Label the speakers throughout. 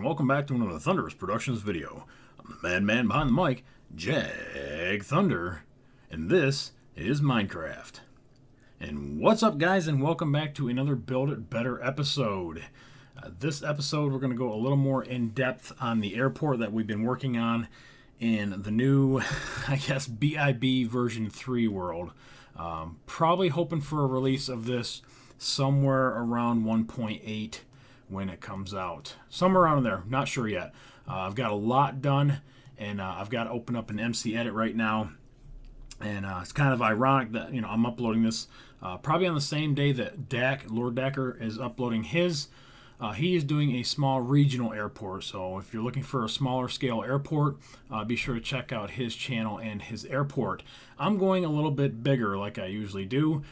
Speaker 1: and welcome back to another Thunderous Productions video. I'm the madman behind the mic, Jag Thunder, and this is Minecraft. And what's up, guys, and welcome back to another Build It Better episode. This episode, we're going to go a little more in-depth on the airport that we've been working on in the new, I guess, BIB version 3 world. Probably hoping for a release of this somewhere around 1.8 when it comes out. Somewhere around there, not sure yet. I've got a lot done, and I've got to open up an MC Edit right now. And it's kind of ironic that, you know, I'm uploading this probably on the same day that Lord Dacker is uploading his. He is doing a small regional airport, so if you're looking for a smaller scale airport, be sure to check out his channel and his airport. I'm going a little bit bigger like I usually do.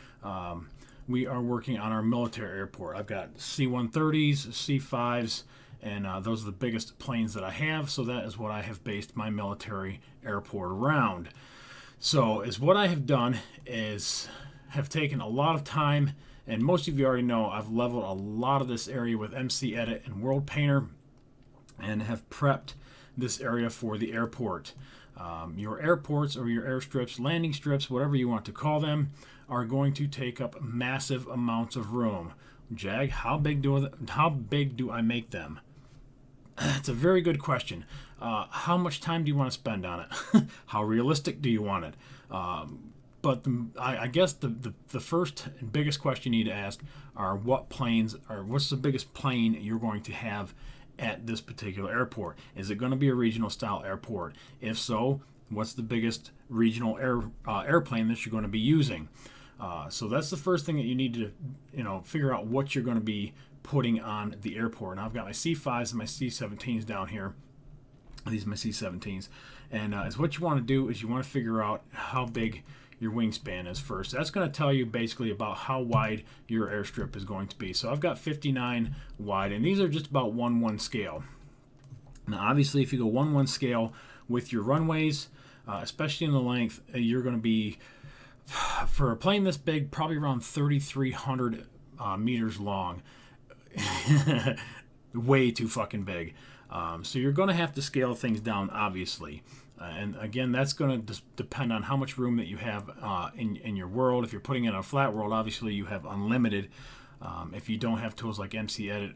Speaker 1: We are working on our military airport. I've got C-130s, C-5s, and those are the biggest planes that I have, so that is what I have based my military airport around. So what I have done is have taken a lot of time, and most of you already know I've leveled a lot of this area with MC Edit and World Painter and have prepped this area for the airport. Your airports or your airstrips, landing strips, whatever you want to call them, are going to take up massive amounts of room. Jag, how big do I make them? It's a very good question. How much time do you want to spend on it? How realistic do you want it? But I guess the first and biggest question you need to ask are what's the biggest plane you're going to have at this particular airport? Is it going to be a regional style airport? If so, what's the biggest regional airplane that you're going to be using? So that's the first thing that you need to, figure out what you're going to be putting on the airport. And I've got my C5s and my C17s down here. These are my C17s. And what you want to do is you want to figure out how big your wingspan is first. That's going to tell you basically about how wide your airstrip is going to be. So I've got 59 wide, and these are just about 1:1 scale. Now, obviously, if you go 1:1 scale with your runways, especially in the length, you're going to be, for a plane this big, probably around 3,300 meters long. Way too fucking big. So you're going to have to scale things down, obviously. And again, that's going to depend on how much room that you have in your world. If you're putting in a flat world, obviously you have unlimited. If you don't have tools like MC Edit,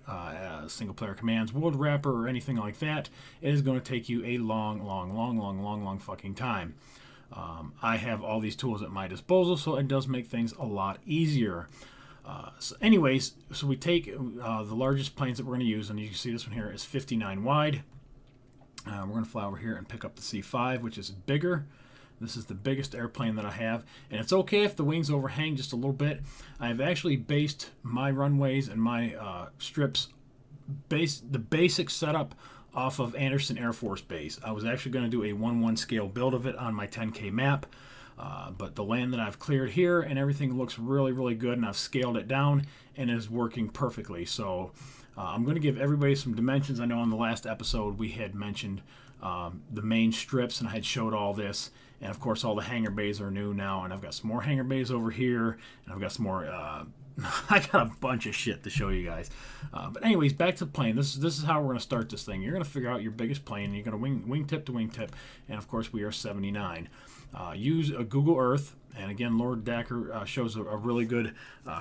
Speaker 1: single player commands, World Wrapper, or anything like that, it is going to take you a long fucking time. I have all these tools at my disposal, so it does make things a lot easier. So we take the largest planes that we're going to use, and you can see this one here is 59 wide. We're going to fly over here and pick up the C5, which is bigger. This is the biggest airplane that I have, and it's okay if the wings overhang just a little bit. I've actually based my runways and my strips, the basic setup off of Anderson Air Force Base. I was actually going to do a 1:1 scale build of it on my 10K map, but the land that I've cleared here and everything looks really good, and I've scaled it down and it is working perfectly. So I'm going to give everybody some dimensions. I know on the last episode we had mentioned the main strips, and I had showed all this, and of course all the hangar bays are new now, and I've got some more hangar bays over here, and I've got some more I got a bunch of shit to show you guys. But anyways, back to the plane. This is how we're going to start this thing. You're going to figure out your biggest plane, and you're going to wingtip to wingtip, and of course we are 79. Use a Google Earth, and again, Lord Dacker shows a really good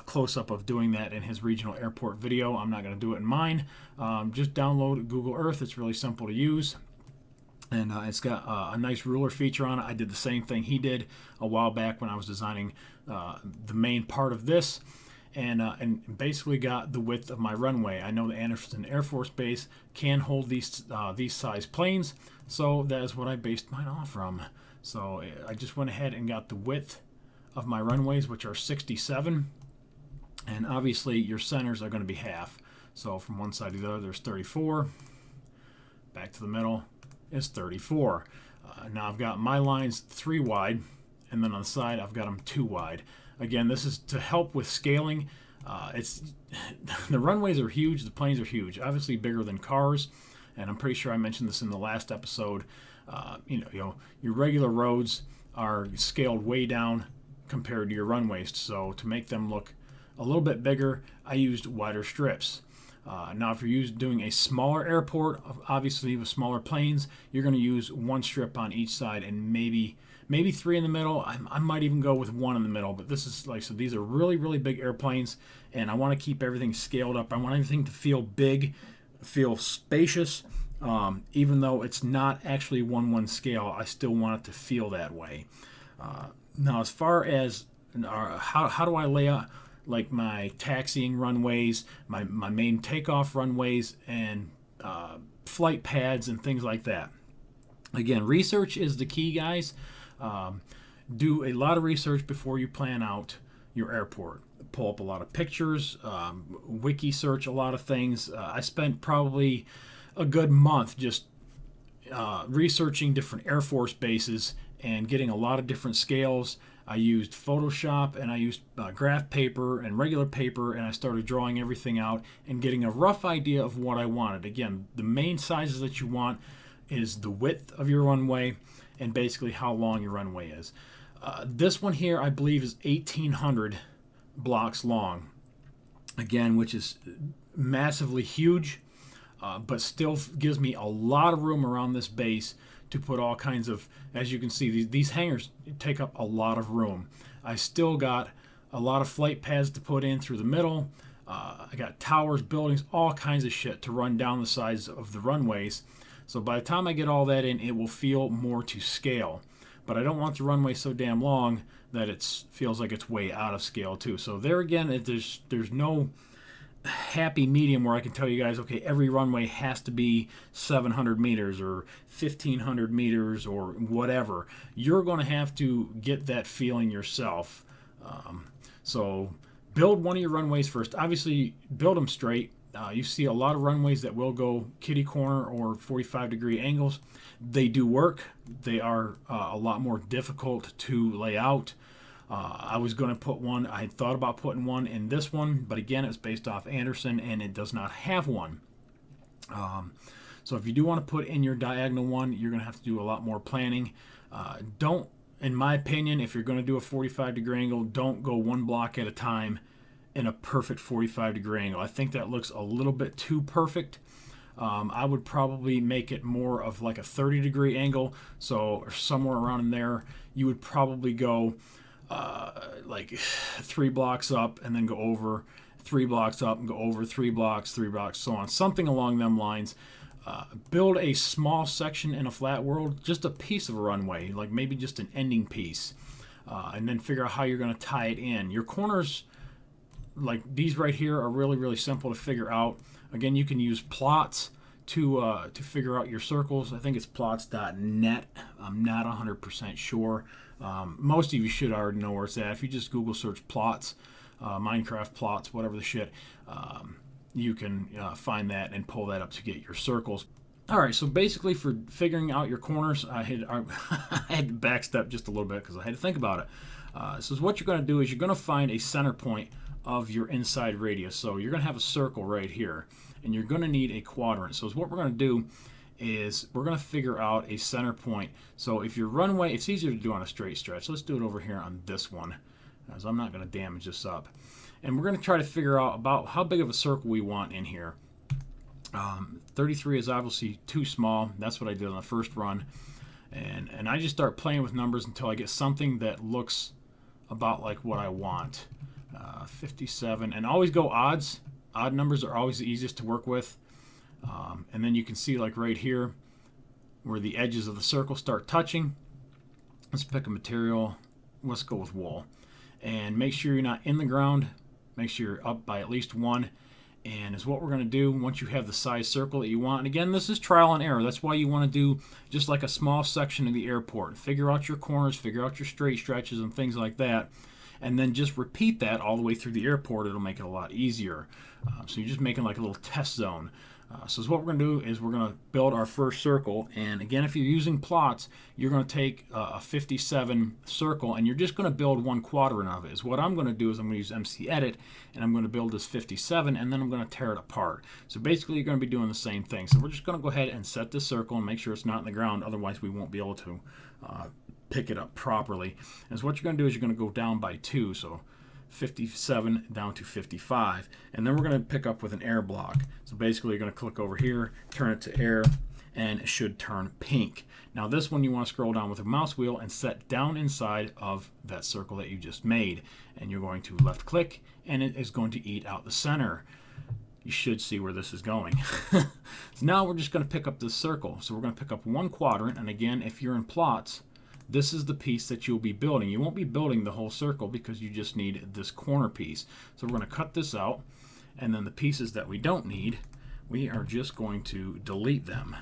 Speaker 1: close-up of doing that in his regional airport video. I'm not going to do it in mine. Just download Google Earth. It's really simple to use. And it's got a nice ruler feature on it. I did the same thing he did a while back when I was designing the main part of this. And basically got the width of my runway. I know the Anderson Air Force Base can hold these size planes, so that is what I based mine off from. So I just went ahead and got the width of my runways, which are 67, and obviously your centers are going to be half. So from one side to the other, there's 34. Back to the middle is 34. Now I've got my lines 3 wide, and then on the side I've got them 2 wide. Again, this is to help with scaling. The runways are huge, the planes are huge, obviously bigger than cars, and I'm pretty sure I mentioned this in the last episode. Your regular roads are scaled way down compared to your runways, so to make them look a little bit bigger, I used wider strips. Now, if you're doing a smaller airport, obviously with smaller planes, you're going to use one strip on each side and maybe three in the middle. I might even go with one in the middle, but this is like, so these are really big airplanes, and I want to keep everything scaled up. I want everything to feel big, feel spacious. Even though it's not actually 1:1 scale, I still want it to feel that way. Now, as far as how do I lay out like my taxiing runways, my main takeoff runways, and flight pads and things like that. Again, research is the key, guys. Do a lot of research before you plan out your airport. Pull up a lot of pictures, wiki search a lot of things. I spent probably a good month just researching different Air Force bases and getting a lot of different scales. I used Photoshop, and I used graph paper and regular paper, and I started drawing everything out and getting a rough idea of what I wanted. Again, the main sizes that you want is the width of your runway and basically how long your runway is. This one here, I believe, is 1,800 blocks long. Again, which is massively huge, but still gives me a lot of room around this base to put all kinds of, as you can see, these hangars take up a lot of room. I still got a lot of flight pads to put in through the middle. I got towers, buildings, all kinds of shit to run down the sides of the runways. So by the time I get all that in, it will feel more to scale. But I don't want the runway so damn long that it feels like it's way out of scale too. So there again, there's no happy medium where I can tell you guys, okay, every runway has to be 700 meters or 1,500 meters or whatever. You're going to have to get that feeling yourself. So build one of your runways first. Obviously, build them straight. You see a lot of runways that will go kitty corner or 45-degree angles. They do work. They are a lot more difficult to lay out. I was going to put one, I had thought about putting one in this one, but again, it's based off Anderson and it does not have one. So if you do want to put in your diagonal one, you're going to have to do a lot more planning. Don't, in my opinion, if you're going to do a 45-degree angle, don't go one block at a time in a perfect 45-degree angle. I think that looks a little bit too perfect. I would probably make it more of like a 30-degree angle, so somewhere around in there. You would probably go like 3 blocks up and then go over, 3 blocks up and go over, 3 blocks, so on. Something along them lines. Build a small section in a flat world, just a piece of a runway, like maybe just an ending piece, and then figure out how you're going to tie it in. Your corners, like these right here, are really simple to figure out. Again, you can use plots to figure out your circles. I think it's plots.net. I'm not 100% sure. Most of you should already know where it's at. If you just Google search plots, Minecraft plots, whatever the shit, you can find that and pull that up to get your circles. Alright, so basically for figuring out your corners, I had to backstep just a little bit because I had to think about it. So what you're going to do is you're going to find a center point of your inside radius. So you're going to have a circle right here, and you're going to need a quadrant. So what we're going to do is we're going to figure out a center point. So if your runway, it's easier to do on a straight stretch. Let's do it over here on this one, as I'm not going to damage this up. And we're going to try to figure out about how big of a circle we want in here. 33 is obviously too small. That's what I did on the first run. And I just start playing with numbers until I get something that looks about like what I want. 57, and always go odds. Odd numbers are always the easiest to work with. And then you can see like right here where the edges of the circle start touching. Let's pick a material. Let's go with wool. And make sure you're not in the ground. Make sure you're up by at least 1. And is what we're going to do once you have the size circle that you want. And again, this is trial and error. That's why you want to do just like a small section of the airport. Figure out your corners, figure out your straight stretches and things like that. And then just repeat that all the way through the airport. It'll make it a lot easier. So you're just making like a little test zone. So what we're going to do is we're going to build our first circle. And again, if you're using plots, you're going to take a 57 circle and you're just going to build one quadrant of it. So what I'm going to do is I'm going to use MC Edit and I'm going to build this 57 and then I'm going to tear it apart. So basically you're going to be doing the same thing. So we're just going to go ahead and set this circle and make sure it's not in the ground. Otherwise we won't be able to pick it up properly. And so what you're going to do is you're going to go down by 2. So 57 down to 55, and then we're going to pick up with an air block. So basically you're going to click over here, turn it to air, and it should turn pink. Now this one you want to scroll down with a mouse wheel and set down inside of that circle that you just made, and you're going to left click and it is going to eat out the center. You should see where this is going. So now we're just going to pick up this circle. So we're going to pick up one quadrant, and again, if you're in plots, this is the piece that you'll be building. You won't be building the whole circle because you just need this corner piece. So we're going to cut this out, and then the pieces that we don't need, we are just going to delete them.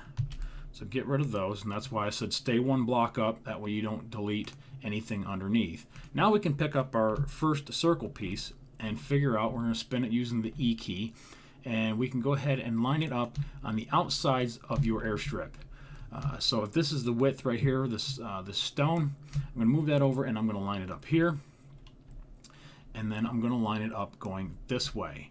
Speaker 1: So get rid of those, and that's why I said stay one block up. That way you don't delete anything underneath. Now we can pick up our first circle piece and figure out, we're going to spin it using the E key, and we can go ahead and line it up on the outsides of your airstrip. So if this is the width right here, this stone, I'm going to move that over and I'm going to line it up here. And then I'm going to line it up going this way.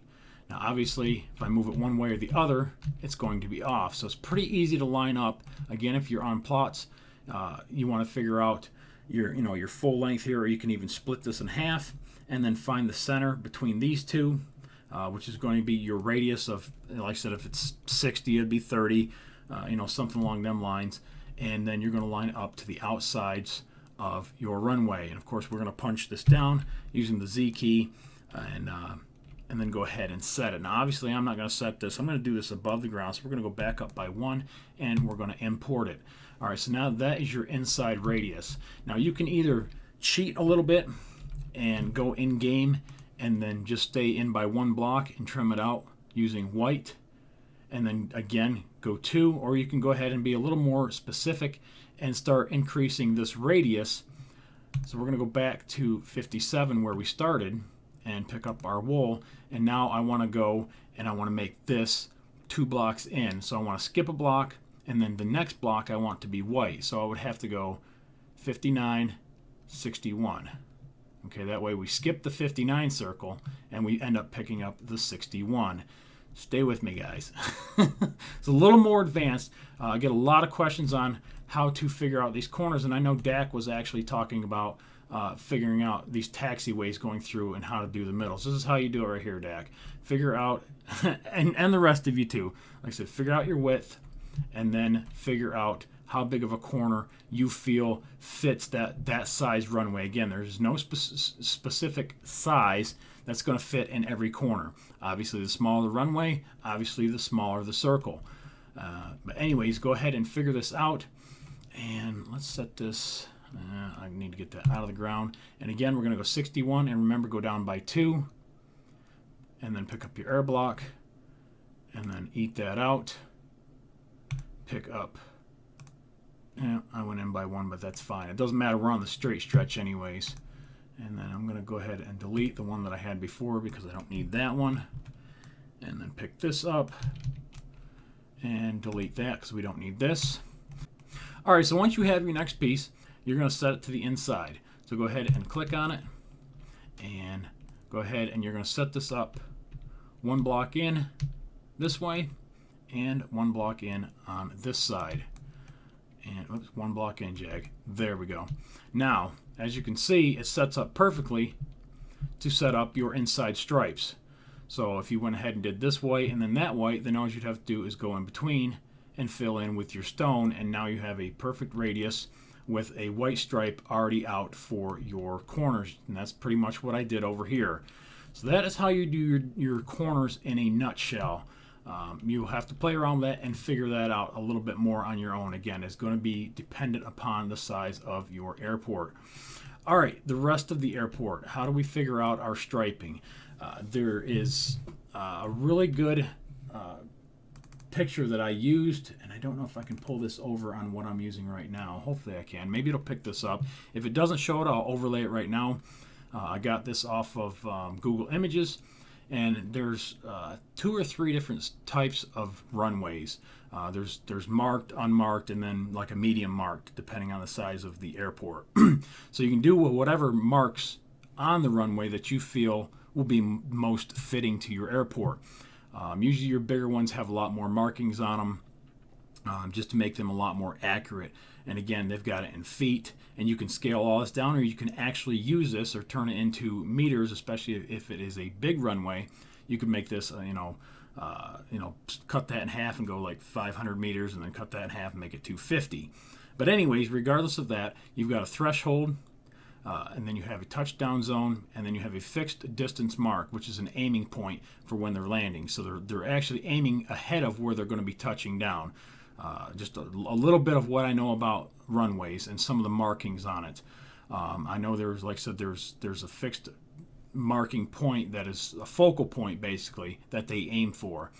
Speaker 1: Now obviously, if I move it one way or the other, it's going to be off. So it's pretty easy to line up. Again, if you're on plots, you want to figure out your full length here, or you can even split this in half and then find the center between these two, which is going to be your radius of, like I said, if it's 60, it'd be 30. Something along them lines, and then you're going to line up to the outsides of your runway. And of course, we're going to punch this down using the Z key, and then go ahead and set it. Now, obviously, I'm not going to set this. I'm going to do this above the ground, so we're going to go back up by 1, and we're going to import it. All right, so now that is your inside radius. Now, you can either cheat a little bit and go in game, and then just stay in by 1 block and trim it out using white, and then again go 2, or you can go ahead and be a little more specific and start increasing this radius. So we're going to go back to 57 where we started and pick up our wool, and now I want to go and I want to make this 2 blocks in. So I want to skip a block, and then the next block I want to be white, so I would have to go 59, 61. Okay, that way we skip the 59 circle and we end up picking up the 61. Stay with me, guys. It's a little more advanced. I get a lot of questions on how to figure out these corners, and I know Dak was actually talking about figuring out these taxiways going through and how to do the middles. This is how you do it right here, Dak. Figure out, and the rest of you too, like I said, figure out your width, and then figure out how big of a corner you feel fits that size runway. Again, there's no specific size that's going to fit in every corner. Obviously, the smaller the runway, obviously the smaller the circle. But anyways, go ahead and figure this out. And let's set this, I need to get that out of the ground. And again, we're going to go 61, and remember, go down by 2. And then pick up your air block, and then eat that out. Pick up, yeah, I went in by 1, but that's fine. It doesn't matter, we're on the straight stretch anyways. And then I'm going to go ahead and delete the one that I had before because I don't need that one. And then pick this up and delete that because we don't need this. All right, so once you have your next piece, you're going to set it to the inside. So go ahead and click on it, and go ahead and you're going to set this up 1 block in this way and 1 block in on this side. And oops, 1 block in, Jag. There we go. Now, as you can see, it sets up perfectly to set up your inside stripes. So if you went ahead and did this way and then that way, then all you'd have to do is go in between and fill in with your stone, and now you have a perfect radius with a white stripe already out for your corners. And that's pretty much what I did over here. So that is how you do your corners in a nutshell. You'll have to play around with that and figure that out a little bit more on your own. Again, it's going to be dependent upon the size of your airport. All right, the rest of the airport. How do we figure out our striping? There is a really good picture that I used, and I don't know if I can pull this over on what I'm using right now. Hopefully I can. Maybe it'll pick this up. If it doesn't show it, I'll overlay it right now. I got this off of Google Images. And there's 2 or 3 different types of runways. There's marked, unmarked, and then like a medium marked, depending on the size of the airport. So you can do whatever marks on the runway that you feel will be most fitting to your airport. Usually your bigger ones have a lot more markings on them, just to make them a lot more accurate. And again, they've got it in feet, and you can scale all this down, or you can actually use this or turn it into meters, especially if it is a big runway. You can make this, cut that in half and go like 500 meters, and then cut that in half and make it 250. But anyways, regardless of that, you've got a threshold, and then you have a touchdown zone, and then you have a fixed distance mark, which is an aiming point for when they're landing. So they're actually aiming ahead of where they're going to be touching down. Just a little bit of what I know about runways and some of the markings on it. I know there's, like I said, there's a fixed marking point that is a focal point basically that they aim for,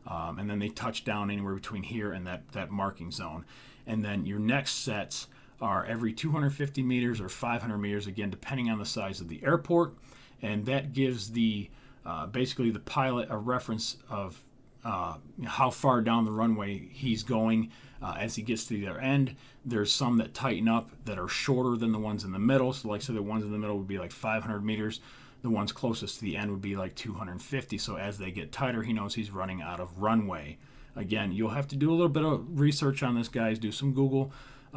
Speaker 1: and then they touch down anywhere between here and that marking zone. And then your next sets are every 250 meters or 500 meters, again depending on the size of the airport, and that gives the basically the pilot a reference of how far down the runway he's going as he gets to the other end. There's some that tighten up that are shorter than the ones in the middle. So like I said, the ones in the middle would be like 500 meters. The ones closest to the end would be like 250. So as they get tighter, he knows he's running out of runway. Again, you'll have to do a little bit of research on this, guys. Do some Google,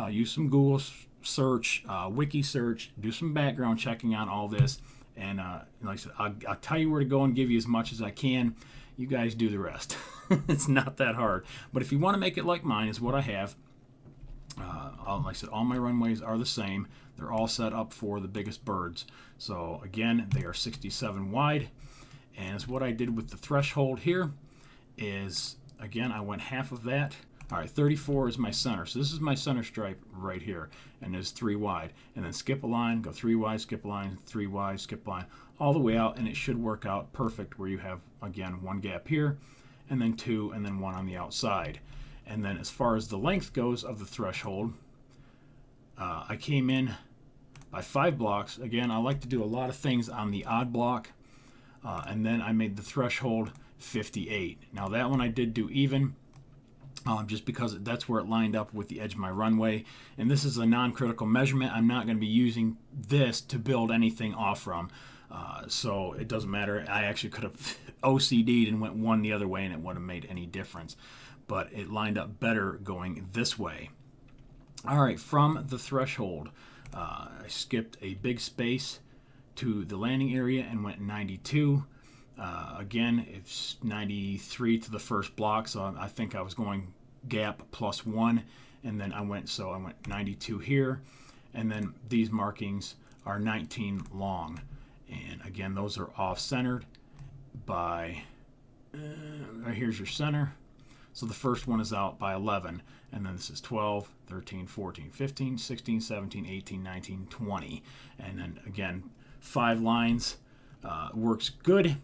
Speaker 1: use some Google search, wiki search, do some background checking on all this. And like I said, I'll tell you where to go and give you as much as I can. You guys do the rest. It's not that hard. But if you want to make it like mine, is what I have. Like I said, all my runways are the same. They're all set up for the biggest birds. So again, they are 67 wide. And as what I did with the threshold here is, again, I went half of that. All right, 34 is my center. So this is my center stripe right here. And there's 3 wide. And then skip a line, go 3 wide, skip a line, 3 wide, skip a line, all the way out. And it should work out perfect where you have, again, 1 gap here, and then 2, and then 1 on the outside. And then as far as the length goes of the threshold, I came in by 5 blocks. Again, I like to do a lot of things on the odd block. And then I made the threshold 58. Now that one I did do even, just because that's where it lined up with the edge of my runway. And this is a non-critical measurement. I'm not going to be using this to build anything off from. So it doesn't matter. I actually could have OCD'd and went one the other way, and it wouldn't have made any difference. But it lined up better going this way. All right, from the threshold, I skipped a big space to the landing area and went 92. Again, it's 93 to the first block, so I think I was going gap plus 1, and then I went 92 here, and then these markings are 19 long. And again, those are off-centered by, right here's your center. So the first one is out by 11, and then this is 12, 13, 14, 15, 16, 17, 18, 19, 20. And then again, 5 lines works good.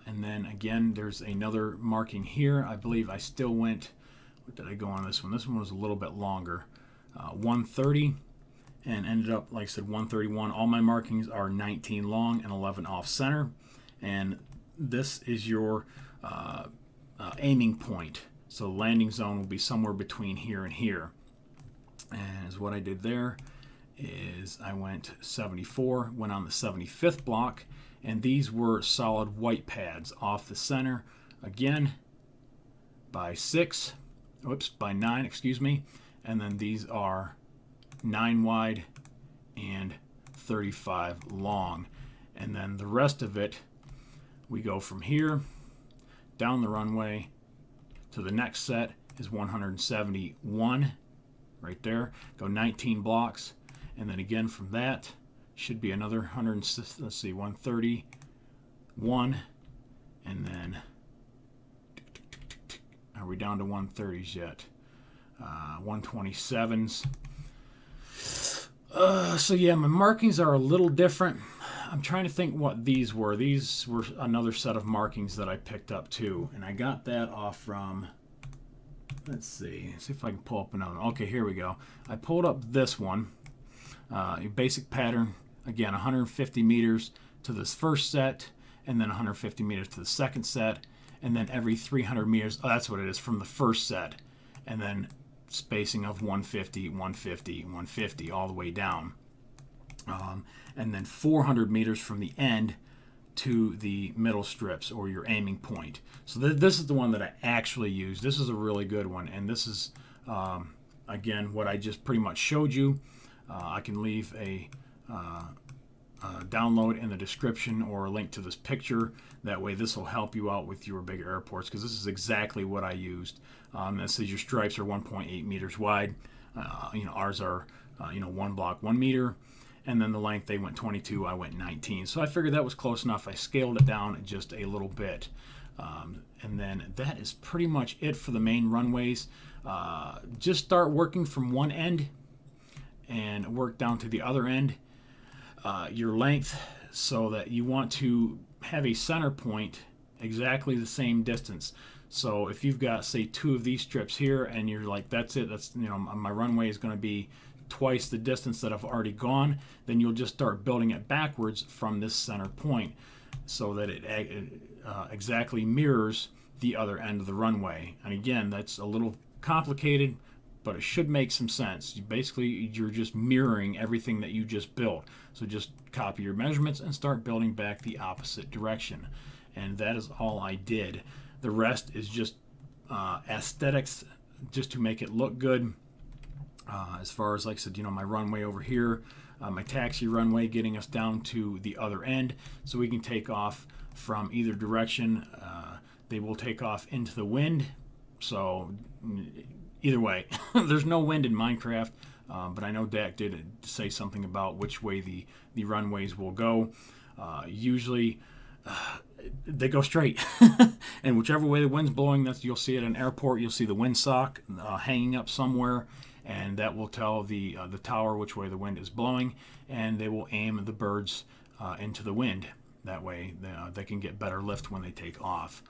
Speaker 1: And then again, there's another marking here. I believe I still went, what did I go on this one? This one was a little bit longer, 130, and ended up, like I said, 131. All my markings are 19 long and 11 off center. And this is your aiming point. So landing zone will be somewhere between here and here. And as what I did there is I went 74, went on the 75th block, and these were solid white pads off the center, again by 9, excuse me, and then these are 9 wide and 35 long. And then the rest of it, we go from here down the runway to the next set is 171 right there, go 19 blocks, and then again from that should be another 131, and then are we down to 130s yet? 127s. So yeah, my markings are a little different. I'm trying to think what these were. These were another set of markings that I picked up too, and I got that off from, let's see if I can pull up another one. Okay, here we go. I pulled up this one, a basic pattern. Again, 150 meters to this first set, and then 150 meters to the second set, and then every 300 meters, oh, that's what it is, from the first set, and then spacing of 150, 150, 150, all the way down. And then 400 meters from the end to the middle strips, or your aiming point. So this is the one that I actually use. This is a really good one, and this is again, what I just pretty much showed you. I can leave a download in the description or a link to this picture. That way this will help you out with your bigger airports, because this is exactly what I used. This says your stripes are 1.8 meters wide. Ours are 1 block 1 meter, and then the length, they went 22, I went 19. So I figured that was close enough. I scaled it down just a little bit. And then that is pretty much it for the main runways. Just start working from one end and work down to the other end. Your length, so that you want to have a center point exactly the same distance. So if you've got, say, 2 of these strips here, and you're like, that's it, that's, my runway is going to be twice the distance that I've already gone, then you'll just start building it backwards from this center point, so that it exactly mirrors the other end of the runway. And again, that's a little complicated, but it should make some sense. You're just mirroring everything that you just built. So just copy your measurements and start building back the opposite direction. And that is all I did. The rest is just aesthetics, just to make it look good. As far as, like I said, my runway over here, my taxi runway, getting us down to the other end so we can take off from either direction. They will take off into the wind. So either way, there's no wind in Minecraft, but I know Dak did say something about which way the runways will go. Usually they go straight, and whichever way the wind's blowing, you'll see at an airport, you'll see the windsock hanging up somewhere, and that will tell the tower which way the wind is blowing, and they will aim the birds into the wind. That way they can get better lift when they take off.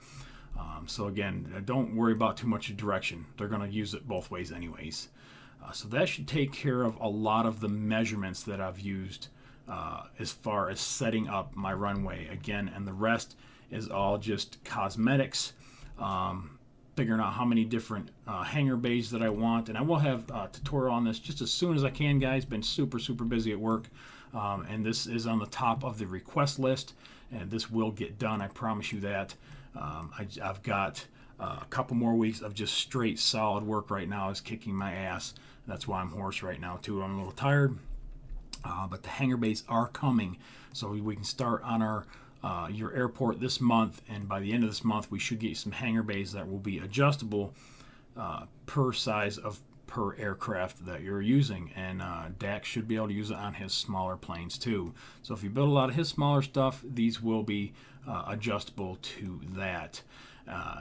Speaker 1: So again, don't worry about too much of direction. They're going to use it both ways anyways. So that should take care of a lot of the measurements that I've used as far as setting up my runway. Again, and the rest is all just cosmetics, figuring out how many different hangar bays that I want. And I will have a tutorial on this just as soon as I can, guys. Been super busy at work. And this is on the top of the request list, and this will get done, I promise you that. I've got a couple more weeks of just straight solid work right now. Is kicking my ass. That's why I'm hoarse right now too. I'm a little tired, but the hangar bays are coming, so we can start on your airport this month, and by the end of this month we should get some hangar bays that will be adjustable per size of per aircraft that you're using, and Dak should be able to use it on his smaller planes too. So if you build a lot of his smaller stuff, these will be adjustable to that.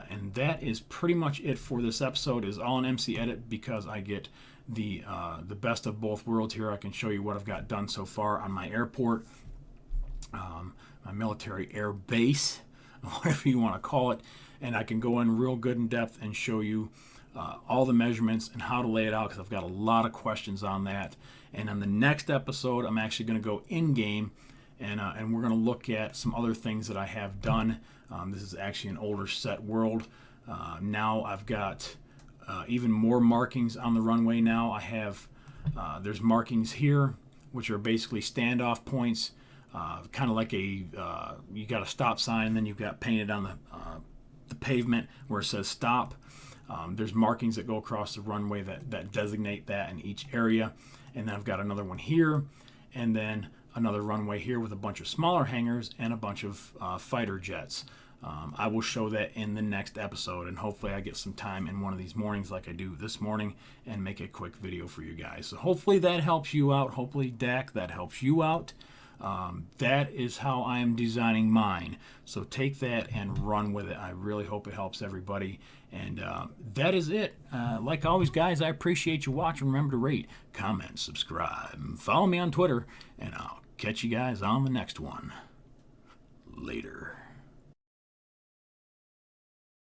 Speaker 1: And that is pretty much it for this episode. Is all in MC Edit, because I get the best of both worlds here. I can show you what I've got done so far on my airport, my military air base, whatever you want to call it, and I can go in real good in depth and show you all the measurements and how to lay it out, because I've got a lot of questions on that. And on the next episode, I'm actually going to go in-game, and we're going to look at some other things that I have done. This is actually an older set world. Now I've got even more markings on the runway now. I have, there's markings here, which are basically standoff points, kind of like you got a stop sign, and then you've got painted on the pavement where it says stop. There's markings that go across the runway that designate that in each area. And then I've got another one here, and then another runway here with a bunch of smaller hangars and a bunch of fighter jets. I will show that in the next episode, and hopefully I get some time in one of these mornings like I do this morning and make a quick video for you guys. So hopefully that helps you out. Hopefully, Dak, that helps you out. That is how I am designing mine. So take that and run with it. I really hope it helps everybody. And that is it. Like always, guys, I appreciate you watching. Remember to rate, comment, subscribe, follow me on Twitter, and I'll catch you guys on the next one. Later.